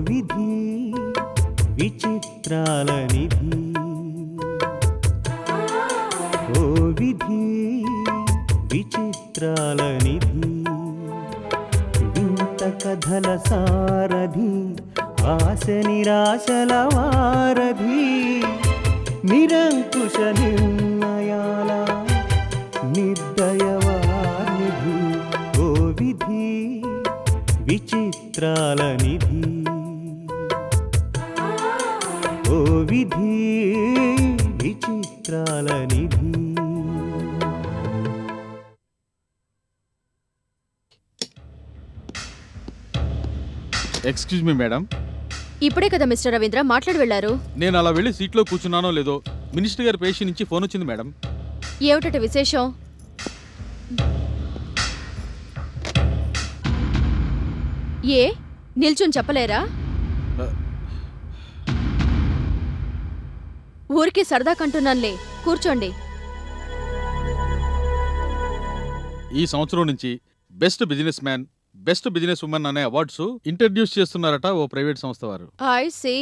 విధి విచిత్రాల నిధి, ఓ విధి విచిత్రాల నిధి, వింత కథల సారథి, ఆశ నిరాశల వారధి, నిరంకుశ నిర్ణయాల నిర్దయవానిధి, ఓ విధి విచిత్రాల నిధి, ఓ విధి విచిత్రాల నిధి. Excuse me madam. ఇప్పుడే కదా మిస్టర్ రవీంద్ర మాట్లాడి వెళ్ళారు. నేను అలా వెళ్ళి సీట్లో కూర్చున్నానో లేదో మినిస్టర్ గారి పేషి నుంచి ఫోన్ వచ్చింది మేడం. ఏమిటట విశేషం? ఏ నిల్చుని చెప్పలేరా? ఊరికి సరదా కంటున్నానులే, కూర్చోండి. ఈ సంవత్సరం నుంచి best business man, best business women అనే అవార్డ్స్ ఇంట్రడ్యూస్ చేస్తున్నారట ఓ ప్రైవేట్ సంస్థ వారు. I see.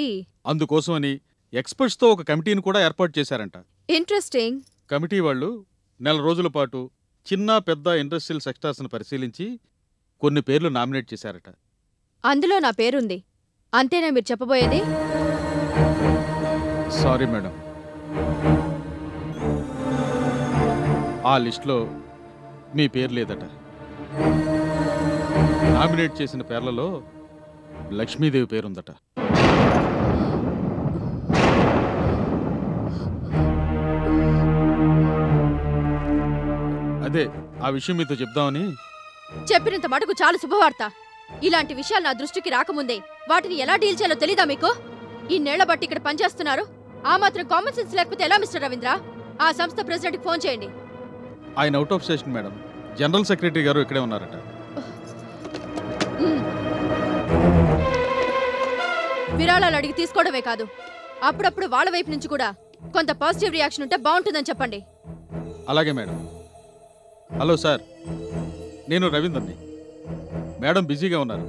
అందుకోసమని ఎక్స్పర్ట్స్ తో ఒక కమిటీని కూడా ఏర్పాటు చేశారంట. ఇంట్రెస్టింగ్. కమిటీ వాళ్ళు నెల రోజుల పాటు చిన్న పెద్ద ఇండస్ట్రియల్ సెక్టార్స్ ను పరిశీలించి కొన్ని పేర్లు నామినేట్ చేశారట. అందులో నా పేరుంది. అంతేనా మీరు చెప్పబోయేది? సారీ మేడం, ఆ లిస్ట్లో మీ పేరు లేదట. నామినేట్ చేసిన పేర్లలో లక్ష్మీదేవి పేరుందట. అదే ఆ విషయం మీతో చెప్దామని. చెప్పినంత మటుకు చాలు శుభవార్త. ఇలాంటి విషయాలు నా దృష్టికి రాకముందే వాటిని ఎలా డీల్ చేయాలో తెలీదా మీకు? ఇన్నేళ్ల బట్టి ఇక్కడ పనిచేస్తున్నారు, ఆ మాత్రం కామన్ సెన్స్ లేకపోతే ఎలా మిస్టర్ రవీంద్ర? ఆ సంస్థ ప్రెసిడెంట్కి ఫోన్ చేయండి. ఆయన out of station madam. General secretary గారు ఇక్కడే ఉన్నారట. విరాళాలు అడిగి తీసుకోవడమే కాదు, అప్పుడప్పుడు వాళ్ళ వైపు నుంచి కూడా కొంత పాజిటివ్ రియాక్షన్ ఉంటే బాగుంటుందని చెప్పండి. అలాగే మేడం. హలో సార్, నేను రవీందర్ని. మేడం బిజీగా ఉన్నారు,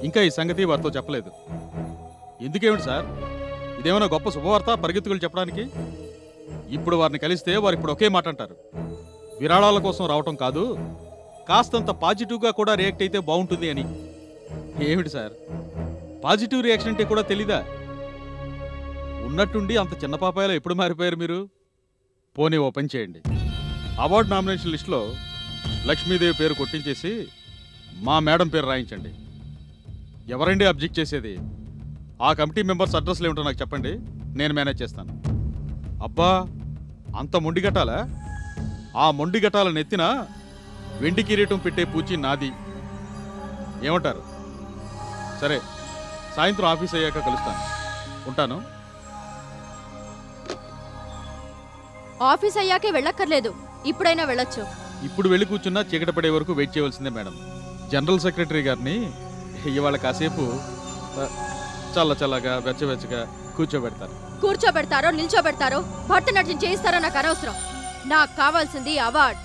ఇంకా ఈ సంగతి వారితో చెప్పలేదు. ఎందుకేమిటి సార్, ఇదేమైనా గొప్ప శుభవార్త పరిగెత్తుకులు చెప్పడానికి? ఇప్పుడు వారిని కలిస్తే వారు ఇప్పుడు ఒకే మాట అంటారు, విరాళాల కోసం రావటం కాదు, కాస్తంత పాజిటివ్గా కూడా రియాక్ట్ అయితే బాగుంటుంది అని. ఏమిటి సార్, పాజిటివ్ రియాక్షన్ అంటే కూడా తెలీదా? ఉన్నట్టుండి అంత చిన్న పాపాయలో ఎప్పుడు మారిపోయారు మీరు? పోనీ ఓ పని చేయండి, అవార్డు నామినేషన్ లిస్టులో లక్ష్మీదేవి పేరు కొట్టించేసి మా మేడం పేరు రాయించండి. ఎవరండి అబ్జెక్ట్ చేసేది? ఆ కమిటీ మెంబర్స్ అడ్రస్లు ఏమిటో నాకు చెప్పండి, నేను మేనేజ్ చేస్తాను. అబ్బా, అంత మొండి గట్టాలా? ఆ మొండి గట్టాల నెత్తిన వెండి కిరీటం పెట్టే పూచి నాది. ఏమంటారు? సరే, సాయంత్రం ఆఫీస్ అయ్యాక కలుస్తాను. ఉంటాను. ఆఫీస్ అయ్యాకే వెళ్ళక్కర్లేదు, ఇప్పుడైనా వెళ్ళొచ్చు. ఇప్పుడు వెళ్ళి కూర్చున్నా చీకటి పడే వరకు వెయిట్ చేయవలసిందే మేడం. జనరల్ సెక్రటరీ గారిని ఇవాళ కాసేపు చల్లగా వెచ్చగా కూర్చోబెడతారో నిల్చోబెడతారో, భరతనాట్యం చేయిస్తారో నాకు అనవసరం. నాకు కావాల్సింది award,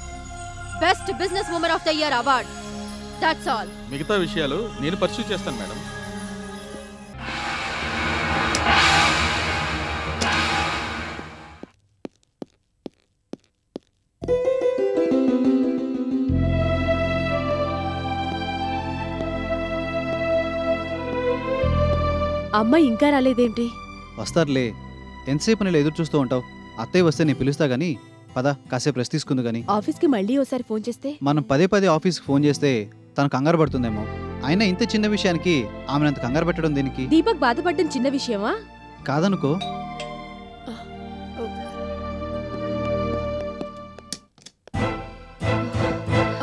best business women of the year award. That's all. మిగతా విషయాలు నేను పర్సూ చేస్తాను మేడం. అమ్మ ఇంకా రాలేదేంటి? వస్తారులే, ఎంతసేపు నేను ఎదురు చూస్తూ ఉంటావు? అత్తయ్య వస్తే నేను పిలుస్తా గానీ పద, కాసేపు రెస్ట్ తీసుకుంది గానీ. ఆఫీస్కి మళ్ళీ ఓసారి ఫోన్ చేస్తే? మనం పదే ఆఫీస్కి ఫోన్ చేస్తే తను కంగారు పడుతుందేమో. అయినా ఇంత చిన్న విషయానికి ఆమెనంత కంగారు పెట్టడం దేనికి? దీపక్ బాధపడడం చిన్న విషయమా? కాదనుకో.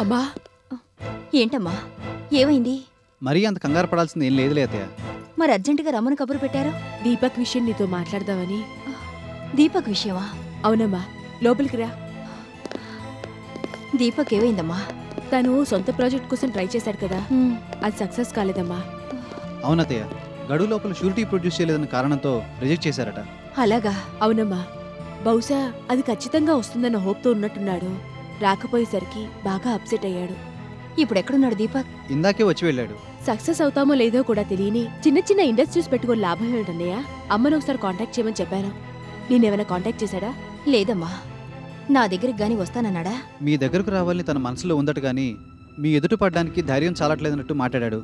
అమ్మా. ఏంటమ్మా, ఏమైంది? మరీ అంత కంగారు పడాల్సింది ఏం లేదులే అత్తయ్య. మరి అర్జెంటుగా రమ్మని కబురు పెట్టారు? దీపక్ విషయం నీతో మాట్లాడదామని. దీపక్ విషయమా? అవునమ్మా, లోపలికి రా. దీపక్ ఏమైందమ్మా? తను సొంత ప్రాజెక్ట్ కోసం ట్రై చేశాడు కదా, అది సక్సెస్ కాలేదమ్మా. అవునత్తయ్య, గడువు లోపల షూరిటీ ప్రొడ్యూస్ చేయలేదన్న కారణంతో రిజెక్ట్ చేశారట. అలాగా? అవునమ్మా, బహుశా అది ఖచ్చితంగా వస్తుందన్న హోప్తో ఉన్నట్టున్నాడు. రాకపోయేసరికి బాగా అప్సెట్ అయ్యాడు. ఇప్పుడు ఎక్కడున్నాడు దీపక్? ఇందాకే వచ్చి వెళ్ళాడు. సక్సెస్ అవుతామో లేదో కూడా తెలియని చిన్న చిన్న ఇండస్ట్రీస్ పెట్టుకుని లాభం ఏమిటన్నయ్య? అమ్మను ఒకసారి కాంటాక్ట్ చేయమని చెప్పాను. నేనేమైనా కాంటాక్ట్ చేశాడా? లేదమ్మా, నా దగ్గరికి గాని వస్తానన్నాడా? మీ దగ్గరకు రావాలని తన మనసులో ఉందట కానీ మీ ఎదుట పడడానికి ధైర్యం చాలట్లేదన్నట్టు మాట్లాడాడు.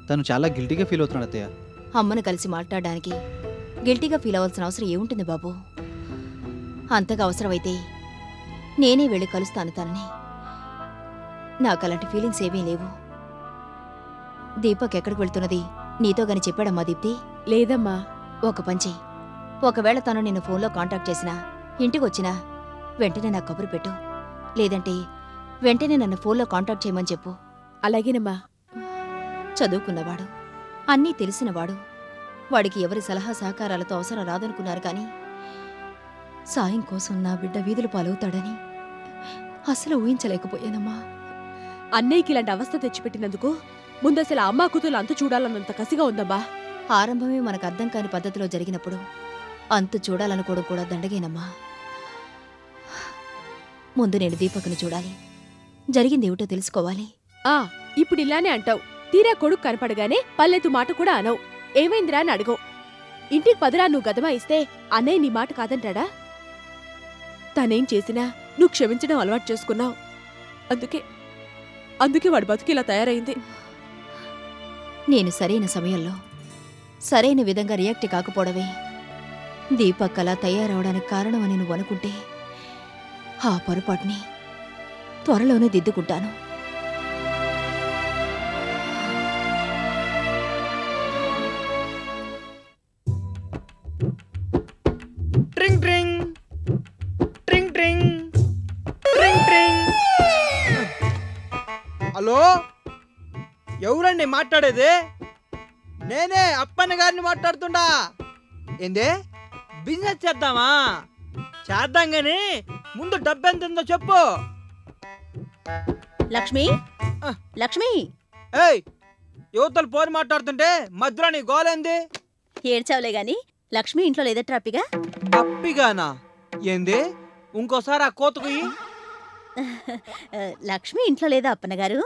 తను చాలా గిల్టీగా ఫీల్ అవుతున్నాడు అత్తయ్య. అమ్మను కలిసి మాట్లాడడానికి గిల్టీగా ఫీల్ అవ్వాల్సిన అవసరం ఏముంటుంది బాబు? అంతగా అవసరమైతే నేనే వెళ్ళి కలుస్తాను తనని. నాకు అలాంటి ఫీలింగ్స్ ఏమీ లేవు. దీపక్ ఎక్కడికి వెళ్తున్నది నీతో గాని చెప్పాడమ్మా దీప్తి? లేదమ్మా. ఒక పంచి, ఒకవేళ తను నిన్ను ఫోన్లో కాంటాక్ట్ చేసినా, ఇంటికొచ్చినా వెంటనే నాకు కబురు పెట్టు. లేదంటే వెంటనే నన్ను ఫోన్లో కాంటాక్ట్ చేయమని చెప్పు. అలాగేనమ్మా. చదువుకున్నవాడు, అన్నీ తెలిసినవాడు, వాడికి ఎవరి సలహా సహకారాలతో అవసరం రాదనుకున్నారు కానీ సాయం కోసం నా బిడ్డ వీధులు పాలవుతాడని అసలు ఊహించలేకపోయానమ్మా. అన్నయ్యకి ఇలాంటి అవస్థ తెచ్చిపెట్టినందుకు ముందసలు అమ్మా కూతురు అంతు చూడాలన్నంత కసిగా ఉందమ్మా. ఆరంభమే మనకు అర్థం కాని పద్ధతిలో జరిగినప్పుడు అంతు చూడాలనుకోవడం కూడా దండగేనమ్మా. ముందు నేను దీపక్ని చూడాలి, జరిగిందేమిటో తెలుసుకోవాలి. ఇప్పుడు ఇలానే అంటావు. తీరా కొడుకు కనపడగానే పల్లెతు మాట కూడా అనవు. ఏమైందిరా అని అడగవు. ఇంటికి పదరా నువ్వు గదమా ఇస్తే అన్నయ్య నీ మాట కాదంటాడా? తనేం చేసినా నువ్వు క్షమించడం అలవాటు చేసుకున్నావు. అందుకే వాడి బతుకు ఇలా తయారైంది. నేను సరైన సమయంలో సరైన విధంగా రియాక్ట్ కాకపోవడమే దీపక్ అలా తయారవడానికి కారణమని నువ్వు అనుకుంటే ఆ పొరపాటుని త్వరలోనే దిద్దుకుంటాను. ట్రింగ్ ట్రింగ్ ట్రింగ్ ట్రింగ్ ట్రింగ్ ట్రింగ్. హలో, ఎవరండి మాట్లాడేది? నేనే అప్పన్న గారిని మాట్లాడుతుండా. ఏందే, బిజినెస్ చేద్దామా? చేద్దాం గాని ముందు డబ్బు ఎంత ఉందో చెప్పు. లక్ష్మి, లక్ష్మి. ఏయ్, యువతలు ఫోన్ మాట్లాడుతుంటే మధ్యలో నీ గోలేంది? ఏడ్చావులే గాని లక్ష్మి ఇంట్లో లేదట్రా అప్పిగా? అప్పిగానా? ఏంది? ఇంకోసారి ఆ కోతకు లక్ష్మి ఇంట్లో లేదా అప్పన్న గారు?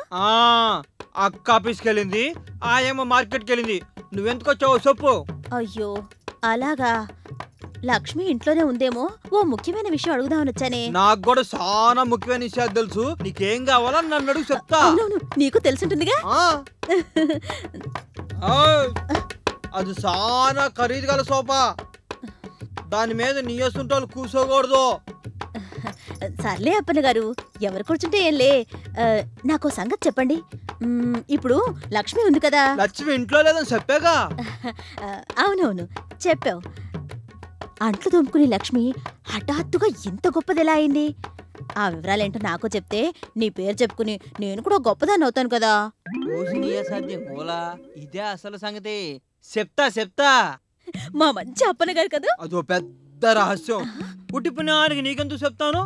అక్క ఆఫీస్కి వెళ్ళింది, ఆ ఏమో మార్కెట్కి వెళ్ళింది. నువ్వెందుకు వచ్చావో చెప్పు. అయ్యో అలాగా, లక్ష్మి ఇంట్లోనే ఉందేమో. ఓ ముఖ్యమైన విషయం అడుగుదామని వచ్చానే. నాకు కూడా చాలా ముఖ్యమైన విషయాలు తెలుసు. నీకేం కావాలో నన్ను అడుగు, చెప్తా. నీకు తెలుసుంటుందిగా. అది చాలా ఖరీదు గల సోఫా. దాని మీద నీయసుంటోళ్ళు కూర్చోకూడదు. సర్లే అప్పన్న గారు, ఎవరు కూర్చుంటే ఏంలే. నాకు సంగతి చెప్పండి. ఇప్పుడు లక్ష్మి ఉంది కదా? లక్ష్మి ఇంట్లో లేదని చెప్పాగా. అవునవును చెప్పావు. అంట్లు తోముకుని లక్ష్మి హఠాత్తుగా ఇంత గొప్పది ఎలా అయింది? ఆ వివరాలేంటో నాకు చెప్తే నీ పేరు చెప్పుకుని నేను కూడా గొప్పదాన్ని అవుతాను కదా. ఇదే అసలు సంగతి. చెప్తా. మా మంచి అప్పన్న గారు కదా. అదో పెద్ద రహస్యం. పుట్టిపుణ్యానికి నీకెందుకు చెప్తాను?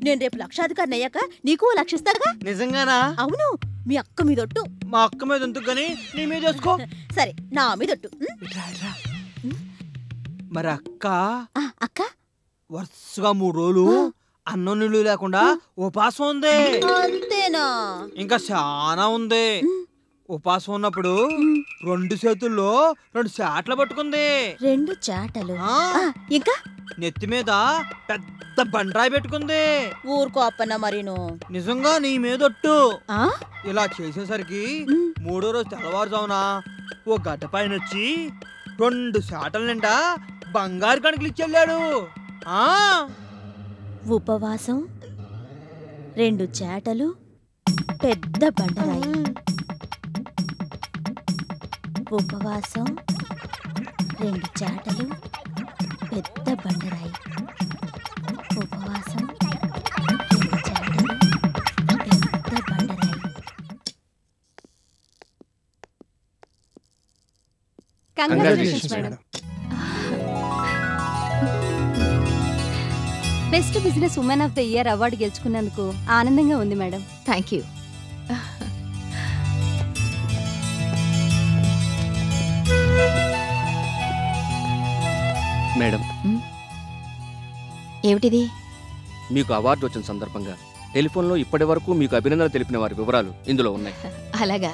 నేను రేపు లక్షాధికారిని అయ్యాక నీకు లక్షిస్తారుగా. నిజంగానా? అవును, మీ అక్క మీదొట్టు. మా అక్క మీద ఎందుకు గాని నీ మీద వేసుకో. సరే, నా మీదొట్టు. మరి అక్క వరుసగా 3 రోజులు అన్నం నీళ్ళు లేకుండా ఉపాసం ఉంది. అంతేనా? ఇంకా చాలా ఉంది. ఉపాసం ఉన్నప్పుడు 2 చేతుల్లో 2 చాటలు పట్టుకుంది. 2 చాటలు? ఇంకా నెత్తి మీద పెద్ద బండరాయి పెట్టుకుంది. ఊరుకో అప్పన్న మరీను. నిజంగా నీ మీదొట్టు. ఇలా చేసేసరికి 3వ రోజు తెల్లవారుజామున ఓ గడ్డ పైన వచ్చి 2 చాటల నిండా బంగారు కణుకలు ఇచ్చెళ్ళాడు. ఉపవాసం, 2 చాటలు, పెద్ద బండరాయి. ఉపవాసం, 2 చాటలు, పెద్ద బండరాయి. ఉపవాసం, 2 చాటలు, పెద్ద బండరాయి. Congratulations madam. Best business women of the year award గెలుచుకున్నందుకు ఆనందంగా ఉంది మేడం. Thank you. మేడం, ఏమిటిది? మీకు అవార్డు వచ్చిన సందర్భంగా టెలిఫోన్లో ఇప్పటి వరకు మీకు అభినందనలు తెలిపిన వారి వివరాలు ఇందులో ఉన్నాయి. అలాగా,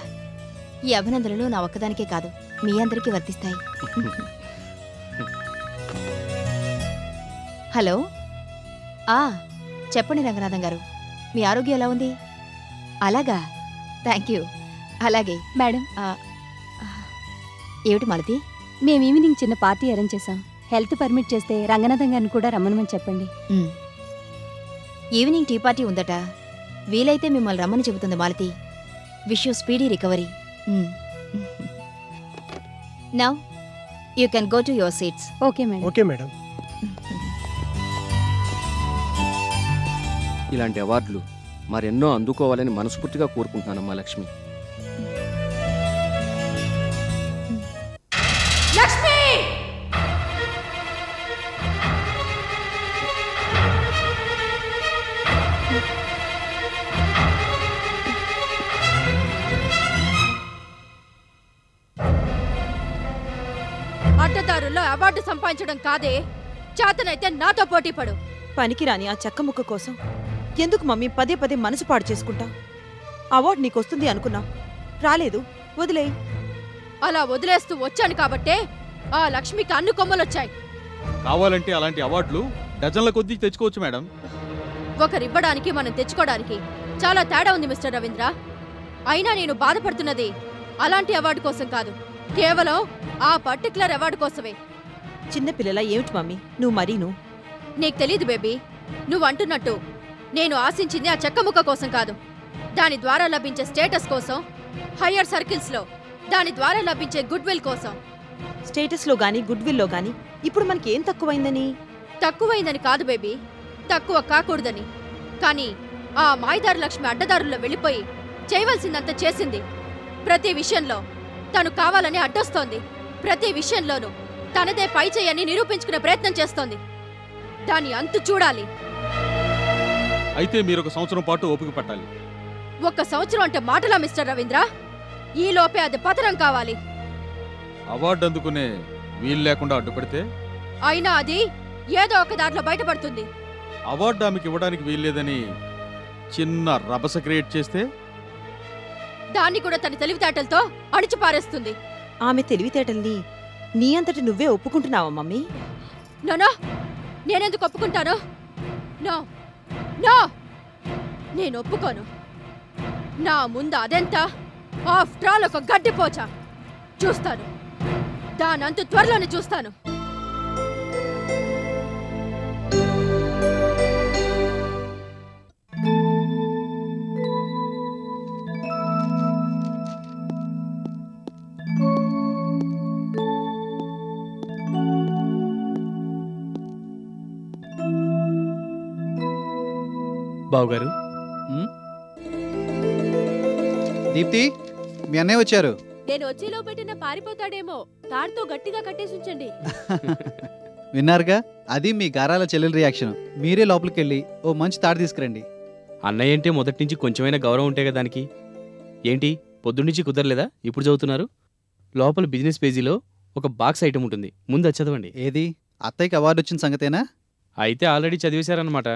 ఈ అభినందనలు నా ఒక్కదానికే కాదు, మీ అందరికీ వర్తిస్తాయి. హలో, చెప్పండి రంగనాథం గారు, మీ ఆరోగ్యం ఎలా ఉంది? అలాగా, థ్యాంక్ యూ. అలాగే మేడం, ఏమిటి మాలతి? మేము ఈవినింగ్ చిన్న పార్టీ అరేంజ్ చేశాం. హెల్త్ పర్మిట్ చేస్తే రంగనాథం గారిని కూడా రమ్మనమని చెప్పండి. ఈవినింగ్ టీ పార్టీ ఉందట, వీలైతే మిమ్మల్ని రమ్మని చెబుతుంది Malathi. Wish you speedy recovery. Now you can go to your seats. Okay madam. Okay madam. ఇలాంటి అవార్డులు మరెన్నో అందుకోవాలని మనస్ఫూర్తిగా కోరుకుంటున్నానమ్మా లక్ష్మి. లక్ష్మి! అడ్డదారుల్లో అవార్డు సంపాదించడం కాదే, చేతనైతే నాతో పోటీ పడు. పనికిరాని ఆ చెక్క ముక్క కోసం ఎందుకు మమ్మీ పదే పదే మనసు పాడు చేసుకుంటావు? అవార్డు నీకొస్తుంది అనుకున్నా, రాలేదు, వదిలేయ్. అలా వదిలేస్తూ వచ్చాను కాబట్టే ఆ లక్ష్మికి అన్ని కొమ్మలొచ్చాయి. కావాలంటే అలాంటి అవార్డులు డజన్ల కొద్దీ తెచ్చుకోవచ్చు మేడం. ఒకరివ్వడానికి మనం తెచ్చుకోవడానికి చాలా తేడా ఉంది మిస్టర్ రవీంద్ర. అయినా నేను బాధపడుతున్నది అలాంటి అవార్డు కోసం కాదు, కేవలం ఆ పర్టికులర్ అవార్డు కోసమే. చిన్నపిల్లల ఏమిటి మమ్మీ నువ్వు మరీను? నీకు తెలీదు బేబీ, నువ్వు అంటున్నట్టు నేను ఆశించింది ఆ చెక్క ముక్క కోసం కాదు, దాని ద్వారా లభించే స్టేటస్ కోసం, హయ్యర్ సర్కిల్స్లో దాని ద్వారా లభించే గుడ్ విల్ కోసం. స్టేటస్లో గానీ గుడ్ విల్లో గానీ ఇప్పుడు మనకి ఏం తక్కువైందని? తక్కువైందని కాదు బేబీ, తక్కువ కాకూడదని. కానీ ఆ మాయదారు లక్ష్మి అడ్డదారుల్లో వెళ్ళిపోయి చేయవలసిందంత చేసింది. ప్రతి విషయంలో తను కావాలని అడ్డొస్తోంది. ప్రతి విషయంలోనూ తనదే పై చేయని నిరూపించుకునే ప్రయత్నం చేస్తోంది. దాని అంతు చూడాలి. అయితే మీరు ఒక సంవత్సరం పాటు ఓపిక పట్టాలి. ఒక్క సంవత్సరం అంటే మాటలా మిస్టర్ రవీంద్ర? ఈ లోపే అది పతనం కావాలి. అవార్డు అందుకునే వీలు లేకుండా అడ్డుపడితే? అయినా అది ఏదో ఒక దారిలో బయటపడుతుంది. అవార్డు ఆమెకి ఇవ్వడానికి వీల్లేదని చిన్న రభస క్రియేట్ చేస్తే? దాన్ని కూడా తన తెలివితేటలతో అణిచిపారేస్తుంది. ఆమె తెలివితేటల్ని నీ అంతటి నువ్వే ఒప్పుకుంటున్నావా మమ్మీ? నో, నేనెందుకు ఒప్పుకుంటాను? నో నో, నేను ఒప్పుకోను. నా ముందు అదెంత ఆఫ్టర్ ఆల్ ఒక గడ్డిపోచా. చూస్తాను, దానంత త్వరలోనే చూస్తాను. బావుగారు, దీప్తి, మీ అన్నయ్య వచ్చారు. నేను వచ్చేలో పెట్టిన పారిపోతాడేమో, తాడుతో గట్టిగా కట్టేసి ఉంచండి. విన్నారుగా, అది మీ గారాల చెల్లెల రియాక్షన్. మీరే లోపలికి వెళ్ళి ఓ మంచి తాడు తీసుకురండి. అన్నయ్య అంటే మొదటి నుంచి కొంచెమైనా గౌరవం ఉంటే కదా దానికి. ఏంటి పొద్దున్నుంచి కుదరలేదా? ఇప్పుడు చదువుతున్నారు? లోపల బిజినెస్ పేజీలో ఒక బాక్స్ ఐటమ్ ఉంటుంది, ముందు అది చదవండి. ఏది? అత్తయ్యకి అవార్డు వచ్చిన సంగతేనా? అయితే ఆల్రెడీ చదివేశారనమాట.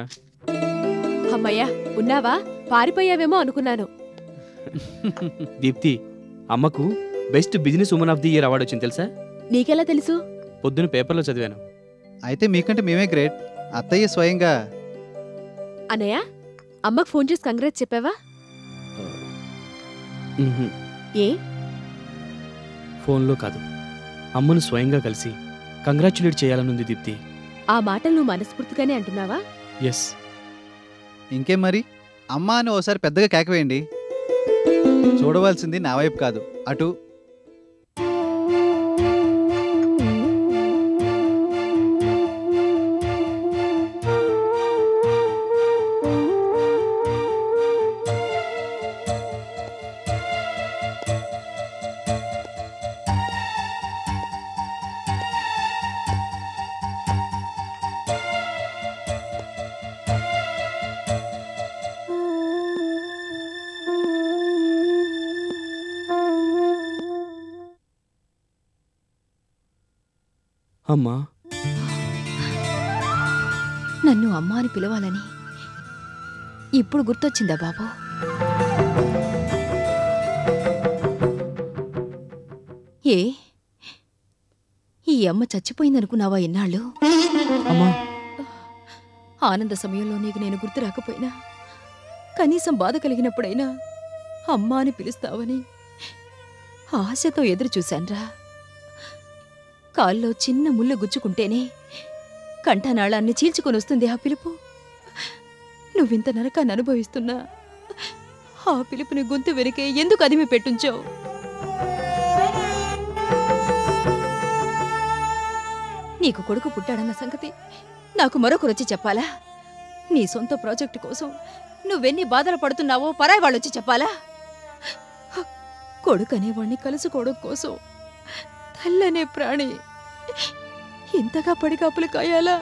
అమ్మయ్యా, ఉన్నావా? పారిపోయావేమో అనుకున్నాను. దీప్తి, అమ్మకు best business women of the year award వచ్చింది తెలుసా? నీకెలా తెలుసు? పొద్దున పేపర్లో చదివాను. అయితే మీకంటే మేమే గ్రేట్. అత్తయ్య స్వయంగా. అన్నయ్య, అమ్మకు ఫోన్ చేసి కంగ్రాట్స్ చెప్పావా? ఏ? ఫోన్లో కాదు, అమ్మను స్వయంగా కలిసి కంగ్రాచ్యులేట్ చేయాలనుంది దీప్తి. ఆ మాటలు నువ్వు మనస్ఫూర్తిగానే అంటున్నావా? ఎస్. ఇంకేం మరి? అమ్మా అని ఓసారి పెద్దగా కేకవేయండి. చూడవలసింది నా వైపు కాదు, అటు. అమ్మా, నన్ను అమ్మా అని పిలవాలని ఇప్పుడు గుర్తొచ్చిందా బాబు? ఏ ఈ అమ్మ చచ్చిపోయిందనుకున్నావా ఎన్నాళ్ళు? అమ్మా ఆనంద సమయంలో నీకు నేను గుర్తు రాకపోయినా కనీసం బాధ కలిగినప్పుడైనా అమ్మా అని పిలుస్తావని ఆశతో ఎదురు చూశాన్రా. కాల్లో చిన్న ముళ్ళు గుచ్చుకుంటేనే కంఠనాళాన్ని చీల్చుకొని వస్తుంది ఆ పిలుపు. నువ్వింత నరకాన్ని అనుభవిస్తున్నా ఆ పిలుపుని గొంతు వెనకే ఎందుకు అదిమి పెట్టుంచావు? నీకు కొడుకు పుట్టాడన్న సంగతి నాకు మరొకరొచ్చి చెప్పాలా? నీ సొంత ప్రాజెక్టు కోసం నువ్వెన్ని బాధలు పడుతున్నావో పరాయి వాళ్ళొచ్చి చెప్పాలా? కొడుకు అనేవాణ్ణి కలుసుకోవడం కోసం తల్లనే ప్రాణి ఇంతగా పడికాపులు కాయాలా?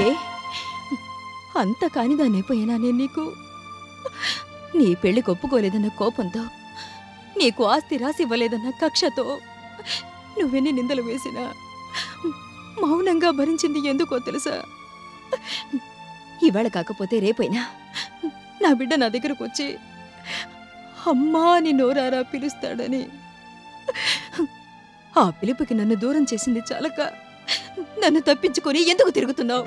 ఏ అంత కానిదానైపోయానా నేను నీకు? నీ పెళ్లి ఒప్పుకోలేదన్న కోపంతో, నీకు ఆస్తి రాసి ఇవ్వలేదన్న కక్షతో నువ్వెన్ని నిందలు వేసినా మౌనంగా భరించింది ఎందుకో తెలుసా? ఇవాళ కాకపోతే రేపైనా నా బిడ్డ నా దగ్గరకు వచ్చి అమ్మా అని నోరారా పిలుస్తాడని. ఆ పిలుపుకి నన్ను దూరం చేసింది చాలక నన్ను తప్పించుకొని ఎందుకు తిరుగుతున్నావు?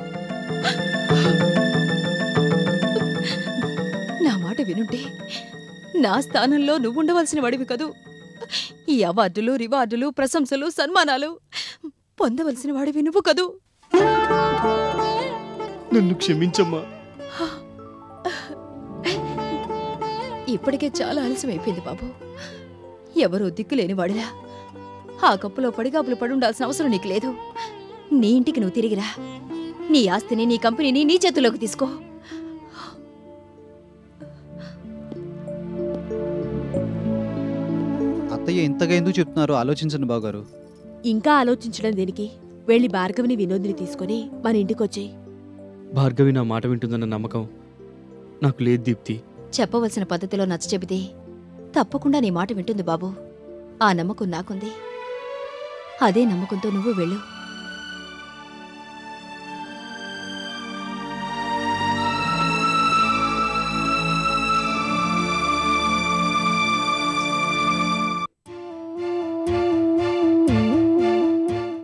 నా మాట వినుంటే నా స్థానంలో నువ్వుండవలసిన వాడివి కదూ. ఈ అవార్డులు, రివార్డులు, ప్రశంసలు, సన్మానాలు పొందవలసిన వాడివి నువ్వు కదూ. నన్ను క్షమించమ్మా. ఇప్పటికే చాలా ఆలస్యమైపోయింది బాబు. ఎవరో దిక్కులేని వాడిలా ఆ కప్పులో పడిగాపులు పడుండాల్సిన అవసరం నీకు లేదు. నీ ఇంటికి నువ్వు తిరిగిరా. నీ ఆస్తిని, నీ కంపెనీని నీ చేతుల్లోకి తీసుకో. అత్తయ్య ఇంతగా ఎందుకు చెప్తున్నారో ఆలోచించండి బావగారు. ఇంకా ఆలోచించడం దేనికి? వెళ్ళి భార్గవిని, వినోద్ని తీసుకొని మన ఇంటికొచ్చేయి. భార్గవి నా మాట వింటుందన్న నమ్మకం నాకు లేదు దీప్తి. చెప్పవలసిన పద్ధతిలో నచ్చ చెబితే తప్పకుండా నీ మాట వింటుంది బాబు. ఆ నమ్మకం నాకుంది. అదే నమ్మకంతో నువ్వు వెళ్ళు.